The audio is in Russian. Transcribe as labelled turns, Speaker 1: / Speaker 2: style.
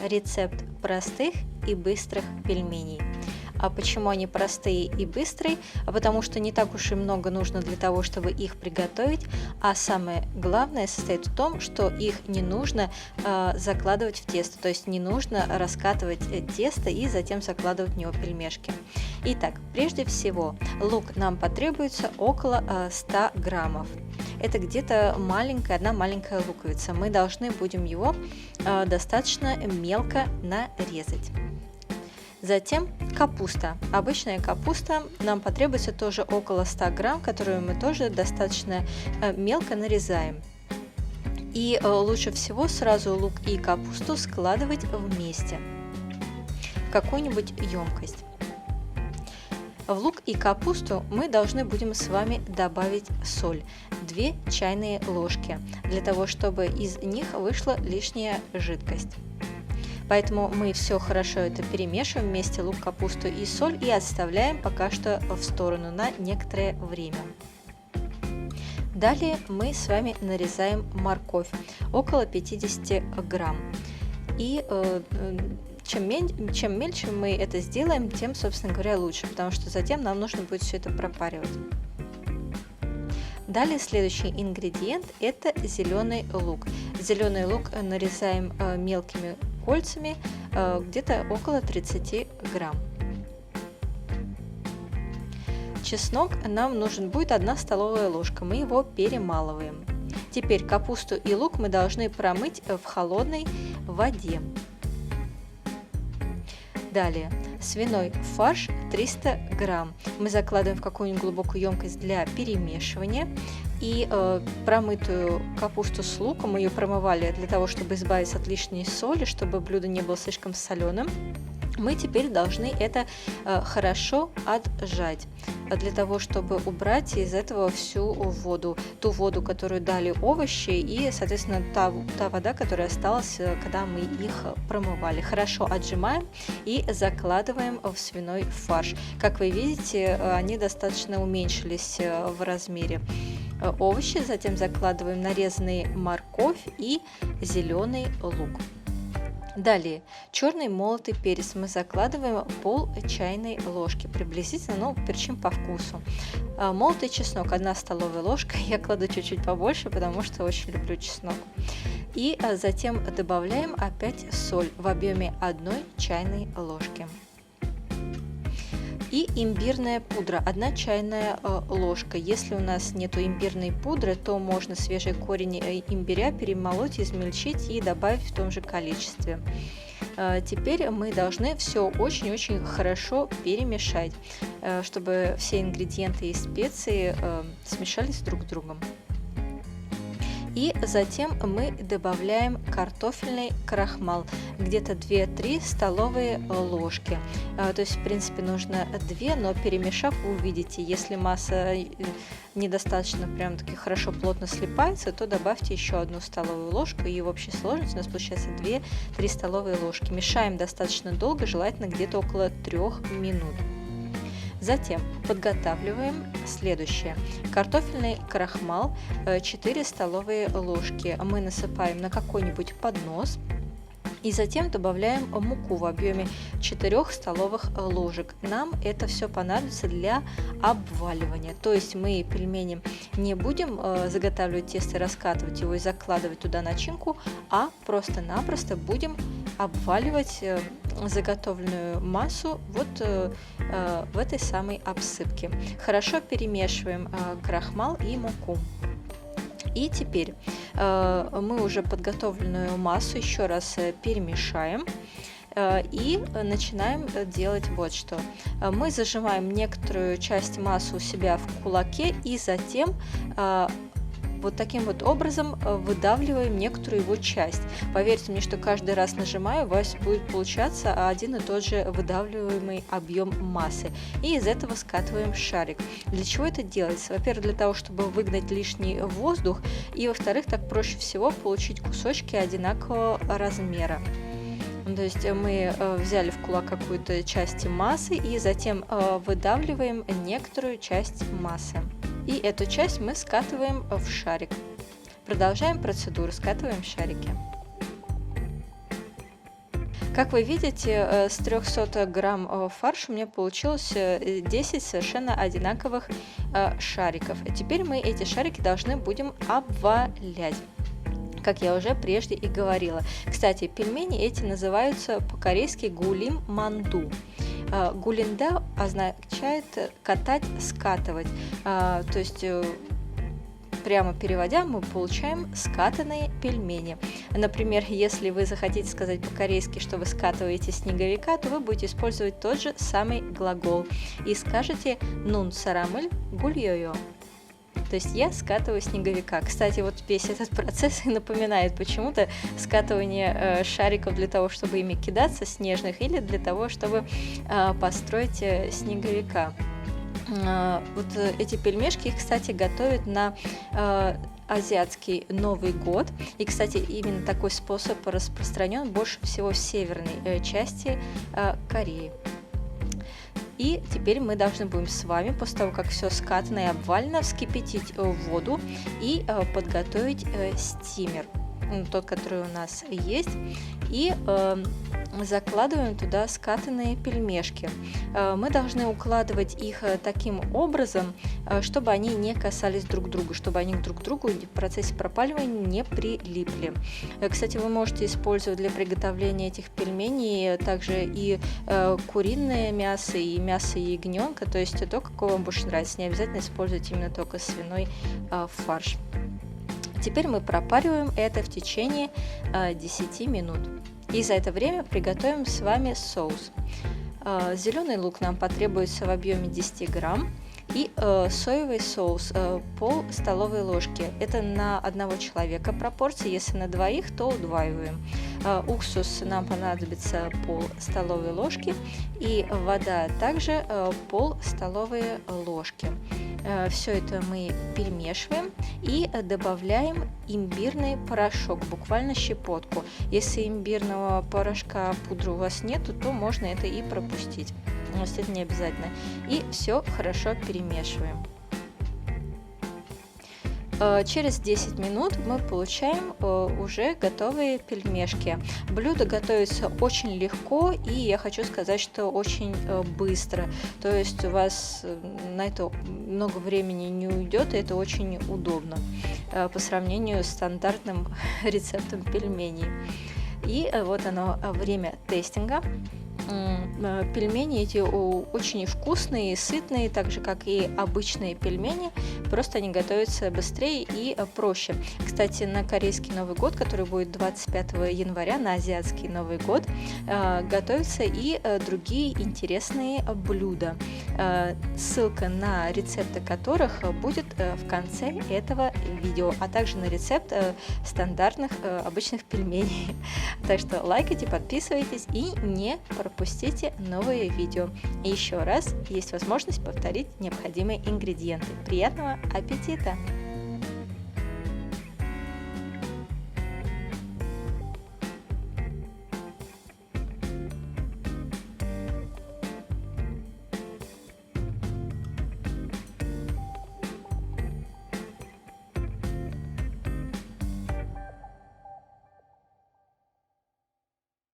Speaker 1: рецепт простых и быстрых пельменей. А почему они простые и быстрые? Потому что не так уж и много нужно для того, чтобы их приготовить, а самое главное состоит в том, что их не нужно закладывать в тесто, то есть не нужно раскатывать тесто и затем закладывать в него пельмешки. Итак, прежде всего, лук нам потребуется около 100 граммов. Это где-то одна маленькая луковица. Мы должны будем его достаточно мелко нарезать. Затем капуста. Обычная капуста нам потребуется тоже около 100 грамм, которую мы тоже достаточно мелко нарезаем. И лучше всего сразу лук и капусту складывать вместе в какую-нибудь емкость. В лук и капусту мы должны будем с вами добавить соль, 2 чайные ложки, для того, чтобы из них вышла лишняя жидкость. Поэтому мы все хорошо это перемешиваем вместе, лук, капусту и соль, и отставляем пока что в сторону на некоторое время. Далее мы с вами нарезаем морковь, около 50 грамм. И чем мельче мы это сделаем, тем, собственно говоря, лучше, потому что затем нам нужно будет все это пропаривать. Далее следующий ингредиент – это зеленый лук. Зеленый лук нарезаем мелкими кольцами, где-то около 30 грамм. Чеснок нам нужен будет 1 столовая ложка, мы его перемалываем. Теперь капусту и лук мы должны промыть в холодной воде. Далее свиной фарш 300 грамм. Мы закладываем в какую-нибудь глубокую емкость для перемешивания. И промытую капусту с луком, мы ее промывали для того, чтобы избавиться от лишней соли, чтобы блюдо не было слишком соленым. Мы теперь должны это хорошо отжать, для того, чтобы убрать из этого всю воду, ту воду, которую дали овощи, и, соответственно, та вода, которая осталась, когда мы их промывали. Хорошо отжимаем и закладываем в свиной фарш. Как вы видите, они достаточно уменьшились в размере. Овощи, затем закладываем нарезанный морковь и зеленый лук. Далее черный молотый перец мы закладываем пол чайной ложки приблизительно, но перчим по вкусу. Молотый чеснок 1 столовая ложка, я кладу чуть-чуть побольше, потому что очень люблю чеснок. И затем добавляем опять соль в объеме 1 чайной ложки. И имбирная пудра 1 чайная ложка. Если у нас нету имбирной пудры, то можно свежий корень имбиря перемолоть, измельчить и добавить в том же количестве. Теперь мы должны все очень-очень хорошо перемешать, чтобы все ингредиенты и специи смешались друг с другом. И затем мы добавляем картофельный крахмал, где-то 2-3 столовые ложки. То есть, в принципе, нужно 2, но перемешав, вы увидите, если масса недостаточно прям таки хорошо плотно слипается, то добавьте еще 1 столовую ложку, и в общей сложности у нас получается 2-3 столовые ложки. Мешаем достаточно долго, желательно где-то около 3 минут. Затем подготавливаем следующее. Картофельный крахмал 4 столовые ложки мы насыпаем на какой-нибудь поднос. И затем добавляем муку в объеме 4 столовых ложек. Нам это все понадобится для обваливания. То есть мы пельмени не будем заготавливать тесто и раскатывать его и закладывать туда начинку, а просто-напросто будем обваливать заготовленную массу вот в этой самой обсыпке. Хорошо перемешиваем крахмал и муку. И теперь мы уже подготовленную массу еще раз перемешаем и начинаем делать вот что. Мы зажимаем некоторую часть массы у себя в кулаке и затем вот таким вот образом выдавливаем некоторую его часть. Поверьте мне, что каждый раз нажимая, у вас будет получаться один и тот же выдавливаемый объем массы. И из этого скатываем шарик. Для чего это делается? Во-первых, для того, чтобы выгнать лишний воздух, и во-вторых, так проще всего получить кусочки одинакового размера. То есть мы взяли в кулак какую-то часть массы и затем выдавливаем некоторую часть массы. И эту часть мы скатываем в шарик. Продолжаем процедуру, скатываем шарики. Как вы видите, с 300 грамм фарша у меня получилось 10 совершенно одинаковых шариков. Теперь мы эти шарики должны будем обвалять, как я уже прежде и говорила. Кстати, пельмени эти называются по-корейски гулим манду. Гулинда означает катать, скатывать. То есть прямо переводя, мы получаем скатанные пельмени. Например, если вы захотите сказать по-корейски, что вы скатываете снеговика, то вы будете использовать тот же самый глагол и скажете «нун сарамыль гульёё». То есть я скатываю снеговика. Кстати, вот весь этот процесс и напоминает почему-то скатывание шариков для того, чтобы ими кидаться, снежных, или для того, чтобы построить снеговика. Вот эти пельмешки, кстати, готовят на азиатский Новый год. И, кстати, именно такой способ распространен больше всего в северной части Кореи. И теперь мы должны будем с вами, после того, как все скатано и обвалено, вскипятить воду и подготовить стимер, тот, который у нас есть, и закладываем туда скатанные пельмешки. Мы должны укладывать их таким образом, чтобы они не касались друг друга, чтобы они друг к другу в процессе пропаливания не прилипли. Кстати, вы можете использовать для приготовления этих пельменей также и куриное мясо, и мясо ягненка, то есть то, какое вам больше нравится. Не обязательно использовать именно только свиной фарш. Теперь мы пропариваем это в течение 10 минут. И за это время приготовим с вами соус. Зеленый лук нам потребуется в объеме 10 грамм. И соевый соус пол столовой ложки. Это на одного человека пропорции. Если на двоих, то удваиваем. Уксус нам понадобится пол столовой ложки. И вода также пол столовой ложки. Все это мы перемешиваем и добавляем имбирный порошок, буквально щепотку. Если имбирного порошка, пудры у вас нету, то можно это и пропустить. Но это не обязательно. И все хорошо перемешиваем. Через 10 минут мы получаем уже готовые пельмешки. Блюдо готовится очень легко, и я хочу сказать, что очень быстро. То есть у вас на это много времени не уйдет, и это очень удобно по сравнению с стандартным рецептом пельменей. И вот оно, время тестинга. Пельмени эти очень вкусные и сытные, так же как и обычные пельмени, просто они готовятся быстрее и проще. Кстати, на корейский Новый год, который будет 25 января, на азиатский Новый год, готовятся и другие интересные блюда, ссылка на рецепты которых будет в конце этого видео, а также на рецепт стандартных обычных пельменей. Так что лайкайте, подписывайтесь и не пропустите новые видео. И еще раз, есть возможность повторить необходимые ингредиенты. Приятного аппетита!